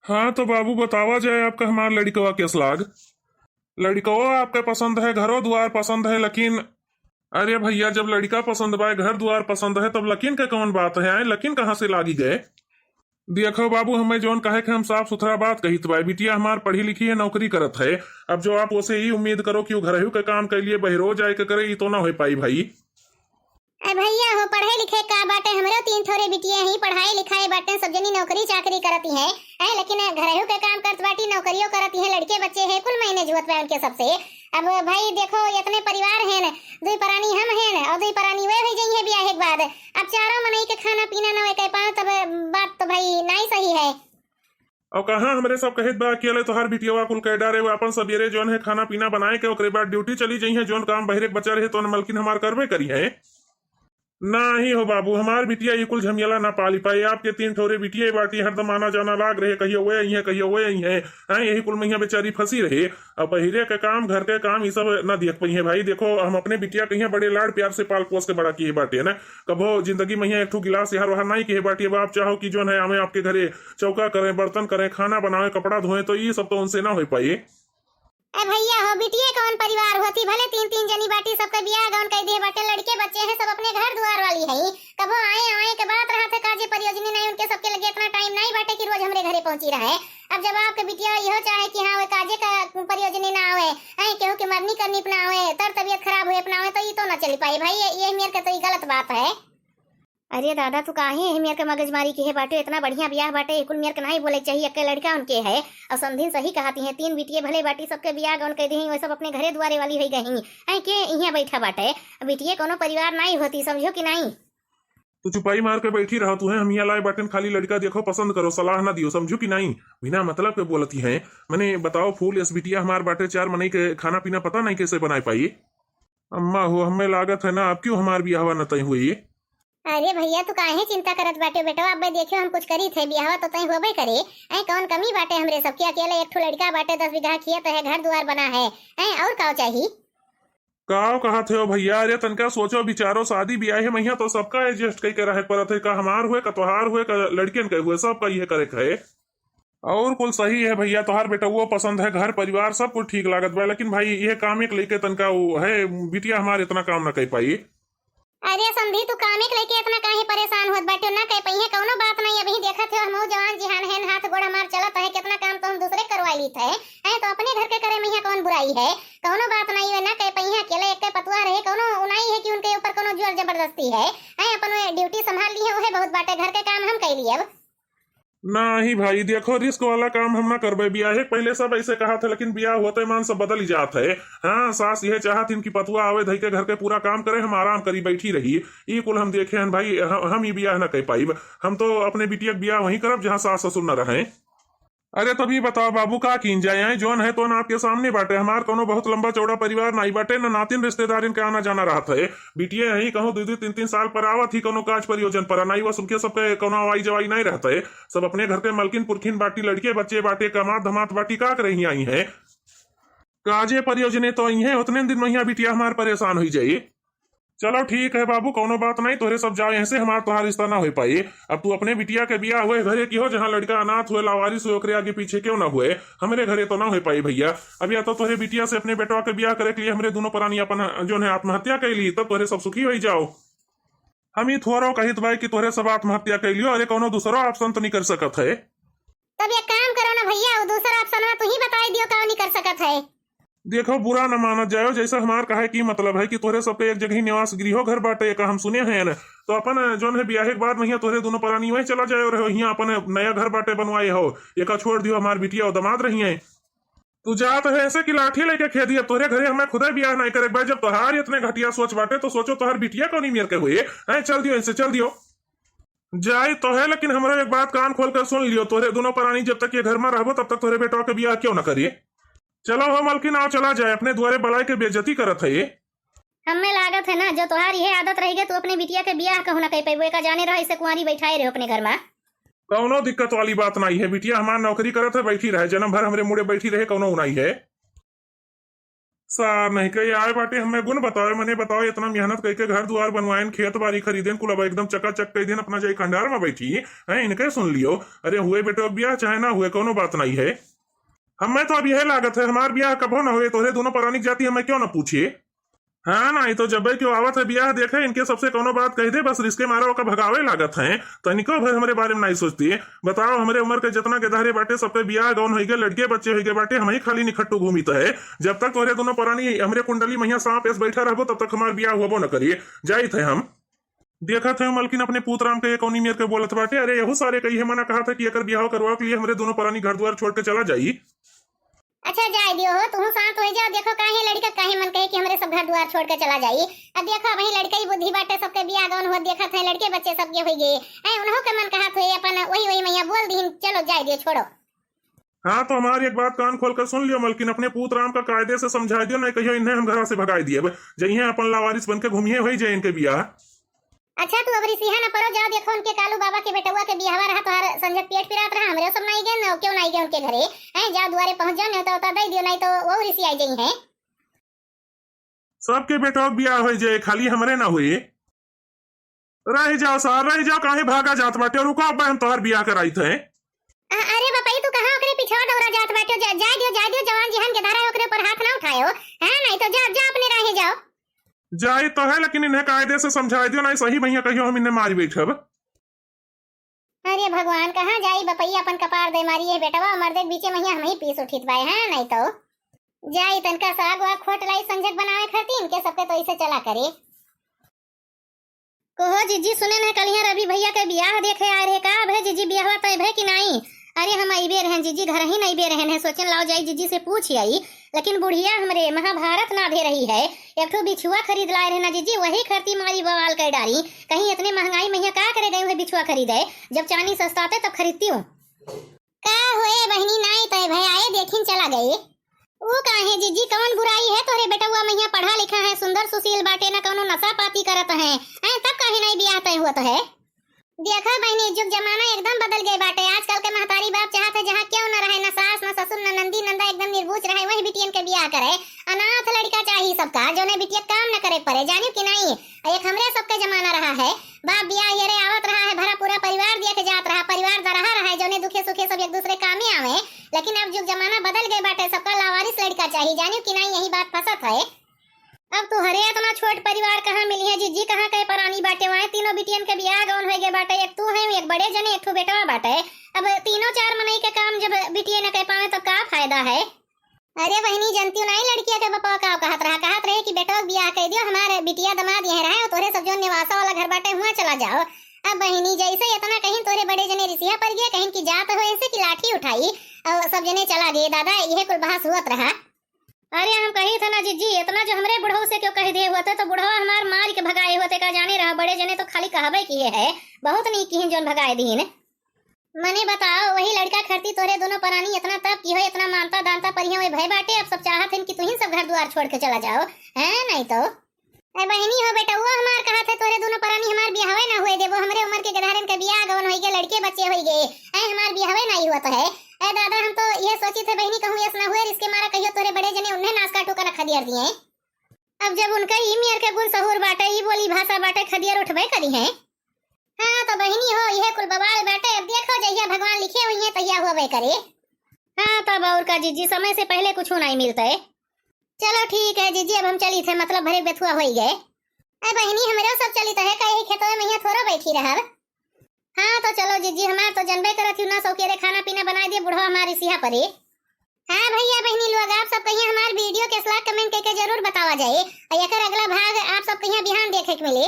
हाँ तो बाबू बतावा जाए आपका हमार लड़कवा के लाग। लड़कवा आपके पसंद है, घरो द्वार पसंद है, लेकिन अरे भैया जब लड़का पसंद बा, घर द्वार पसंद है, तब लकीन का कौन बात है? आए लकीन कहाँ से लागी गए? देखो बाबू, हमें जोन कहे कि हम साफ सुथरा बात कही तो भाई बिटिया हमार पढ़ी लिखी है, नौकरी करत है। अब जो आप उसे ही उम्मीद करो कि वो घरेलू के काम के लिए बहिरोज आए के करे, ये तो ना हो पाई भाई। भैया हो पढ़े लिखे का बाटे, हमरो तीन थोड़े बिटिया ही पढ़ाई लिखाई बाटे, सब जनी नौकरी चाकरी करती है। लेकिन घरेलू के काम करत बाटी, नौकरियों करती है, लड़के बच्चे है, कुल महीने जुवत बा उनके सबसे। अब भाई देखो इतने परिवार है न, दुई परानी हम है न और दुई परानी वे हो जाई है ब्याह के बाद। अब चारों मनई के खाना पीना न होए पाओ, तब बात तो भाई नहीं सही है। और कहाँ हमरे सब कहित बा अकेले तो हर बिटिया कुल कह डारे, वो अपन सवेरे जोन है खाना पीना बनाए के ओकरे बाद ड्यूटी चली जाई है, जोन काम बहरे बचा रहे तो मलकिन हमार करबे करी है। ना ही हो बाबू, हमार बिटिया ये कुल झमियाला ना पाली पाई। आपके तीन ठोरे बिटिया बाटी हरदम आना जाना लाग रहे, कहियो वे यही है कहियो वे यही है। यही कुल मैया बेचारी फंसी रहे। अब बहिरे के काम घर के काम ये सब ना देख पाई है भाई। देखो हम अपने बिटिया कहीं बड़े लाड़ प्यार से पाल पोस के बड़ा किए बाटे है ना। कभो जिंदगी में एक ठू गिलास यार वहां नहीं किए बाटी। अब आप चाहो कि जो है हमें आपके घरे चौका करें, बर्तन करें, खाना बनाए, कपड़ा धोए, तो ये सब तो उनसे ना हो पाई। भैया हो बिटिया कौन परिवार होती, भले तीन तीन जनी बाटी, सबका ब्याह गाउन कह दिए बाटे, लड़के बच्चे हैं, सब अपने घर द्वार वाली है। कबो आए आए के बात रहा था काजे परियोजना नहीं, उनके सबके लगे इतना टाइम नहीं बाटे कि रोज हमरे घरे पहुंची रहे। अब जब आपके बिटिया यहो चाहे कि हाँ काजे का परियोजना ना आवे, केहू के मरनी करनी अपना आवे, तर तबियत खराब हुए अपना आवे, तो ये तो ना चली पाई भाई। ये मेरे का तो गलत बात है। अरे दादा तू काहे मेरे के मगजमारी की है बाटे, इतना बढ़िया ब्याह बाटे, कुल मेरे के नहीं बोले चाहिए, अकेले लड़का उनके है। और समझी सही कहती है, तीन बिटिया भले बाटी, सबके ब्याह गौन कह दी, वो सब अपने घरे द्वारे वाली हो गई है के यहाँ बैठा बाटे। बिटिया कोनो परिवार नहीं होती, समझो कि नहीं। तू चुपाई मार के बैठी रहा तू है, हम यहाँ लाए बटन खाली लड़का देखो पसंद करो, सलाह ना दियो, समझू कि नहीं। बिना मतलब के बोलती है। मैंने बताओ फूल इस बिटिया हमार बाटे, चार मनई के खाना पीना पता नहीं कैसे बनाए पाई। अम्मा हो हमें लागत है ना, अब क्यों हमार ब्याह न तय हुई। अरे भैया तू काहे चिंता करत बाटे बेटा, अब देखियो हम कुछ करी थे, ब्याह तो तय होबे करे। कौन कमी बाटे हमरे सबके, अकेले एक ठो लड़का बाटे, 10 बीघा खेत है, घर द्वार बना है, और का चाहिए। काव कहा थे ओ भैया, अरे तनका सोचो विचारो, शादी ब्याह है मैया तो सबका एडजस्ट कई के रहे पर थे, का हमार हुए का त्योहार हुए का लड़कियन के हुए, सबका ये करे है। और कुल सही है भैया, तोहार बेटा वो पसंद है, घर परिवार सब कुछ ठीक लागत बा, लेकिन भाई ये काम एक लेके तनका वो है, बिटिया हमारे इतना काम न कर पाई। अरे समझी तू कामिक लेके इतना काहे परेशान होत बाटे, ना कह पई है कोनो बात नहीं। अभी देखत हो हम जवान जिहान है, हाथ गोड़ हमार चलत है, कितना काम तो हम दूसरे करवाई ली थे, तो अपने घर के करे में कौन बुराई है, कोनो बात नहीं है। ना कह पई है अकेले एक पतुआ रहे, कोनो उनाई है कि उनके ऊपर कोनो जोर जबरदस्ती है। अपन ड्यूटी संभाल ली है, वह बहुत बाटे, घर के काम हम कर लिए। अब नहीं भाई देखो, रिस्क वाला काम हम ना करबे। ब्याह पहले सब ऐसे कहा था, लेकिन ब्याह होते मान सब बदल ही जात है। हाँ सास यह चाहत इनकी पतुआ आवे धई के घर के पूरा काम करे, हम आराम करी बैठी रही। ये कुल हम देखे हैं भाई, हम ये ब्याह ना कर पाई। हम तो अपने बिटिया ब्याह वहीं करब जहाँ सास ससुर न रहे। अरे तभी बताओ बाबू का कीन जाए, जोन है तो ना आपके सामने बाटे, हमार कोनो बहुत लंबा चौड़ा परिवार नहीं बाटे, ना नातिन रिश्तेदार इनके आना जाना रहा था। बिटिया यही कहूँ 2-2 3-3 साल पर आवत ही कोनो काज परियोजन पर नहीं, वो सबके सबके कोनो हवाई जवाई नहीं रहता है। सब अपने घर के मलकिन पुरखिन बाटी, लड़के बच्चे बाटे, कमात धमात बाटी का कर रही आई है। काजे परियोजने तो आई है, उतने दिन महिया बिटिया हमार परेशान हो जाइए। चलो ठीक है बाबू, कोनो बात नहीं, तोरे सब जाओ ऐसे, हमारा तुम्हारा रिश्ता ना हो पाई। अब तू अपने बिटिया के बिया हुए घरे की हो, जहाँ लड़का अनाथ हुए लावारिस हुए, ओकरे आगे पीछे क्यों ना हुए, हमारे घरे तो ना हो पाई भैया। अब या तो तोरे बिटिया से अपने बेटवा के बिया करे के लिए हमरे दोनों प्राणी अपन जो है आत्महत्या कर ली, तब तोरे सब सुखी हो जाओ। हम ही थोड़ा कहित भाई कि तोरे सब आत्महत्या कर लियो, अरे कोनो दूसरा ऑप्शन तो नहीं कर सकत है। तब एक काम करो ना भैया, वो दूसरा ऑप्शन तू ही बताई दियो, का नहीं कर सकत है। देखो बुरा न मानत जाओ, जैसा हमार कहे की मतलब है कि तोरे सबके एक जगह निवास गृह घर बाटे, एक हम सुने हैं न, तो अपन जो है ब्याह के बाद में तोरे दोनों प्राणी वही चला जाए, और यहाँ अपन नया घर बाटे बनवाए हो, एक छोड़ दियो, हमार बिटिया और दमाद रही है। तू जात है ऐसे कि लाठी लेके खेदी, अब तोरे घरे हमें खुदा ब्याह नहीं करे भाई। जब तोहार इतने घटिया सोच बाटे तो सोचो तोहार बिटिया को नहीं मेर के हुए। चल दियो इनसे, चल दियो जाए तो है, लेकिन हमारा एक बात कान खोल कर सुन लियो, तोरे दोनों प्राणी जब तक ये घर में रहो तब तक तोरे बेटा के ब्याह क्यों न करिए। चलो हो मलकिन आओ चला जाए, अपने द्वारे बलाई के बेइज्जती करत है ये। हमें लागत है ना, जो तुम्हारी है आदत रहेगी, तो अपने बिटिया के ब्याह कहूँ ना कह पाई, का जाने रहे इसे कुंवारी बैठाए रहे अपने घर में। कौनो दिक्कत वाली बात नहीं है, बिटिया हमार नौकरी करत है, बैठी रहे, जन्म भर हमरे मुड़े बैठी रहे, कौनो नहीं है। सार नहीं कही आए बाटे हमें गुण बताओ मने बताओ इतना मेहनत करके घर द्वार बनवाए खेत बाड़ी खरीदे कुल अब एकदम चकाचक कर दिन अपना जाई खंडार में बैठी है इनके सुन लियो। अरे हुए बेटो ब्याह चाहे ना हुए कोनो बात नहीं है। हमें तो अब यह लागत है हमार ब्याह कबो ना हुए तोरे दोनों पौराणिक जाति हमें क्यों ना पूछिए। हाँ नहीं तो जब क्यों आवत है ब्याह देखे इनके सबसे कोनो बात कह दे बस रिश्ते मारो का भगावे लागत है तो इनको भर हमारे बारे में नहीं सोचती है। बताओ हमारे उम्र के जितना के दाहरे बाटे सब पे ब्याह गौन हो गए लड़के बच्चे हो गए बाटे हम ही खाली निखट्टू घूमी तो है। जब तक तोरे दोनों पुरानी हमारे कुंडली मैया सांप ऐसे बैठा रहो तब तक हमार ब्याह हुआ न करिए जाई थे हम। देखा थे मलकिन अपने पूतराम के कौनी मेर के बोलत बाटे अरे यहू सारे कही है मना कहा था कि अगर ब्याह करवा के लिए हमारे दोनों पुरानी घर द्वार छोड़ के चला जाई। अच्छा जाए दियो हो तुम शांत हो जाओ। देखो काहे लड़का काहे मन कहे कि हमरे सब घर द्वार छोड़ के चला जाई। अब देखो वही लड़का ही बुद्धि बाटे सबके बियाह गौन हो देखा थे लड़के बच्चे सबके हो गए हैं उन्हों के मन कहा थे अपन वही मैया बोल दी चलो जाए दियो छोड़ो। हाँ तो हमारी एक बात कान खोल कर सुन लियो मलकिन अपने पूतराम का कायदे से समझा दियो नहीं कहियो इन्हें हम घर से भगाई दिए जइए अपन लावारिस बन के घूमिए हो जाए इनके ब्याह। अच्छा तू अब रिसिहा ना परो जाओ देखो उनके कालू बाबा के बेटवा के बियाहवा रहा तोहर संजय पेट पिरात रहा हमरे सब नहीं गए ना क्यों नहीं गए उनके घरे हैं जाओ द्वारे पहुंच जाओ नहीं तो दे दियो नहीं तो वो रिसी आई गई है। सबके बेटों के ब्याह हो जाए खाली हमरे ना हुए। रह जाओ सार रह जाओ काहे भागा जात बाटे रुको अब हम तोहर ब्याह कराई थे। अरे बापा तू कहां ओकरे पीछे दौड़ा जात बाटे जाए दियो जवान जहान के धारा ओकरे पर हाथ ना उठायो हैं नहीं तो जा जा अपने राहे जाओ। जाए तो है लेकिन इन्हें कायदे से समझा दियो नहीं सही भैया कहियो हम इन्हें मारी बैठब। अरे भगवान कहाँ जाई बपैया अपन कपार दे मारी है बेटवा मर्दे बीचे मैया हम ही पीस उठित बाय हैं नहीं तो जाई तनका साग वाग खोट लाई संजक बनावे खाती इनके सबके तो इसे चला करे। कोहो जीजी सुने न कल यहाँ रवि भैया के ब्याह देखे आ रहे का भे जीजी ब्याह तय भे कि नहीं। अरे हम आईबे रहन जीजी घर ही नहीं बे रहन है सोचन लाओ जाई जीजी से पूछ आई लेकिन बुढ़िया हमरे महाभारत ना दे रही है एक ठो बिछुआ खरीद लाए रहना जीजी वही खरती मारी बवाल कर डाली कहीं इतने महंगाई मैया का करे गए हुए बिछुआ खरीदे जब चांदी सस्ता थे तब खरीदती हूँ। का होए बहनी नहीं तय भे आए देखिन चला गए वो काहे जीजी कौन बुराई है तोरे बेटवा मैया पढ़ा लिखा है सुंदर सुशील बाटे ना कौनो नशा पाती करत है तब काहे नहीं ब्याह तय हुआ तो है। देखा बहनी जुग जमाना एकदम बदल गए बाटे आजकल के महतारी बाप चाहते जहाँ क्यों न रहे न सास न ससुर न नंदी नंदा एकदम निर्बूझ रहे वही बिटियन के ब्याह करे अनाथ लड़का चाहिए सबका जो ने बिटिया काम न करे पड़े जानियो कि नहीं। एक हमरे सबके जमाना रहा है बाप ब्याह ये रे आवत रहा है भरा पूरा परिवार दिया के जात रहा परिवार दरहा रहा है जो ने दुखे सुखे सब एक दूसरे कामे आवे लेकिन अब जुग जमाना बदल गए बाटे सबका लावारिस लड़का चाहिए जानियो कि नहीं यही बात फसत है। अब तुहरे इतना छोट परिवार कहाँ मिली है जीजी कहाँ कहे परानी बाटे वहाँ तीनों बिटियन के ब्याह गौन हो गए बाटे एक तू है एक बड़े जने एक ठो बेटवा बाटे अब तीनों चार मनई के काम जब बिटिया न कह पावे तो का फायदा है। अरे बहनी जनती नहीं लड़किया के बपा का कहत रहे कि बेटवा ब्याह कह दियो हमारे बिटिया दमाद यहाँ रहे तोरे सब जो निवासा वाला घर बाटे हुआ चला जाओ। अब बहनी जैसे इतना कहीं तोरे बड़े जने रिसिया पर गया कहीं की जात हो ऐसे की लाठी उठाई और सब जने चला गए दादा यह कुल बहस हुआ रहा। अरे हम कही था ना जीजी इतना जो हमरे बुढ़ऊ से क्यों कह दिए हुआ तो बुढ़वा हमार मार के भगाए हुए का जाने रहा बड़े जने तो खाली कहबे किए है बहुत नहीं की जोन भगाए दीन। मने बताओ वही लड़का खरती तोरे दोनों परानी इतना तब की हो इतना मानता दानता परिया हुए भय बाटे अब सब चाहत कि तू ही सब घर द्वार छोड़ के चला जाओ है नहीं तो बहनी हो बेटा वो हमार कहा था तोरे दोनों परानी हमार ब्याह ना हुए देवो हमरे उम्र के गधारन के ब्याह गवन हो गए लड़के बच्चे हो गए हमार ब्याह नहीं हुआ तो है दादा हम तो ये सोची थे बहनी कहूँ यस ना हुए इसके मारा कहियो तोरे बड़े जने उन्हें नाश काटो कर खदियर दिए। अब जब उनका ही मियर के गुण सहूर बाटे ही बोली भाषा बाटे खदियर उठबे करी है। हाँ तो बहनी हो यह कुल बवाल बाटे अब देखो जहिया भगवान लिखे हुई है तहिया हुए करे। हाँ तब और का जीजी समय से पहले कुछ नहीं मिलता है। चलो ठीक है जीजी अब हम चली थे मतलब भरे बेथुआ हो गए बहनी हमारे सब चली तो है कहीं खेतों में यहाँ थोड़ा बैठी रहा। हाँ तो चलो जीजी हमार तो जनबे करत हूँ ना सौकेरे खाना पीना बना दिए बुढ़वा हमारे सिया पर। हाँ भैया बहनी लोग आप सब कहीं हमारे वीडियो के सलाह कमेंट करके जरूर बतावा जाए और अगला भाग आप सब कहीं बिहान देखे के मिले।